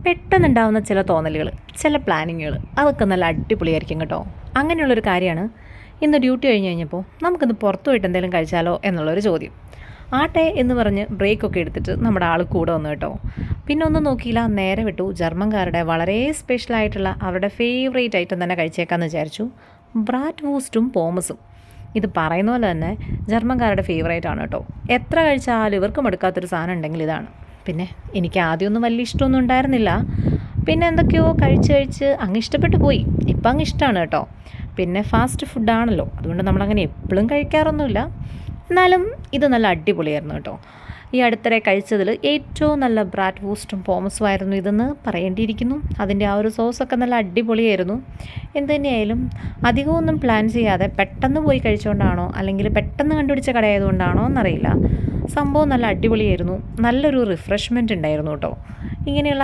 പെട്ടെന്നുണ്ടാവുന്ന ചില തോന്നലുകൾ, ചില പ്ലാനിങ്ങുകൾ അതൊക്കെ നല്ല അടിപൊളിയായിരിക്കും കേട്ടോ. അങ്ങനെയുള്ളൊരു കാര്യമാണ് ഇന്ന് ഡ്യൂട്ടി കഴിഞ്ഞപ്പോൾ നമുക്കിന്ന് പുറത്തു പോയിട്ട് എന്തെങ്കിലും കഴിച്ചാലോ എന്നുള്ളൊരു ചോദ്യം. ആട്ടെ എന്ന് പറഞ്ഞ് ബ്രേക്കൊക്കെ എടുത്തിട്ട് നമ്മുടെ ആൾ കൂടെ വന്നു കേട്ടോ. പിന്നെ ഒന്നും നോക്കിയില്ല, നേരെ വിട്ടു ജർമ്മൻകാരുടെ വളരെ സ്പെഷ്യലായിട്ടുള്ള അവരുടെ ഫേവറേറ്റ് ഐറ്റം തന്നെ കഴിച്ചേക്കാമെന്ന് വിചാരിച്ചു. ബ്രാറ്റ് വൂസ്റ്റും പോമസും. ഇത് പറയുന്ന പോലെ തന്നെ ജർമ്മൻകാരുടെ ഫേവറേറ്റ് ആണ് കേട്ടോ. എത്ര കഴിച്ചാലും ഇവർക്ക് മടുക്കാത്തൊരു സാധനം ഉണ്ടെങ്കിൽ ഇതാണ്. പിന്നെ എനിക്ക് ആദ്യമൊന്നും വലിയ ഇഷ്ടമൊന്നും ഉണ്ടായിരുന്നില്ല. പിന്നെ എന്തൊക്കെയോ കഴിച്ച് അങ്ങ് ഇഷ്ടപ്പെട്ടു പോയി. ഇപ്പം അങ്ങ് ഇഷ്ടമാണ് കേട്ടോ. പിന്നെ ഫാസ്റ്റ് ഫുഡാണല്ലോ, അതുകൊണ്ട് നമ്മളങ്ങനെ എപ്പോഴും കഴിക്കാറൊന്നുമില്ല. എന്നാലും ഇത് നല്ല അടിപൊളിയായിരുന്നു കേട്ടോ. ഈ അടുത്തിടെ കഴിച്ചതിൽ ഏറ്റവും നല്ല ബ്രാറ്റ് വൂസ്റ്റും പോമസും ആയിരുന്നു ഇതെന്ന് പറയേണ്ടിയിരിക്കുന്നു. അതിൻ്റെ ആ ഒരു സോസൊക്കെ നല്ല അടിപൊളിയായിരുന്നു. എന്ത് തന്നെയായാലും അധികമൊന്നും പ്ലാൻ ചെയ്യാതെ പെട്ടെന്ന് പോയി കഴിച്ചുകൊണ്ടാണോ അല്ലെങ്കിൽ പെട്ടെന്ന് കണ്ടുപിടിച്ച കടയായതുകൊണ്ടാണോ എന്നറിയില്ല, സംഭവം നല്ല അടിപൊളിയായിരുന്നു. നല്ലൊരു റിഫ്രഷ്മെൻറ്റ് ഉണ്ടായിരുന്നു കേട്ടോ. ഇങ്ങനെയുള്ള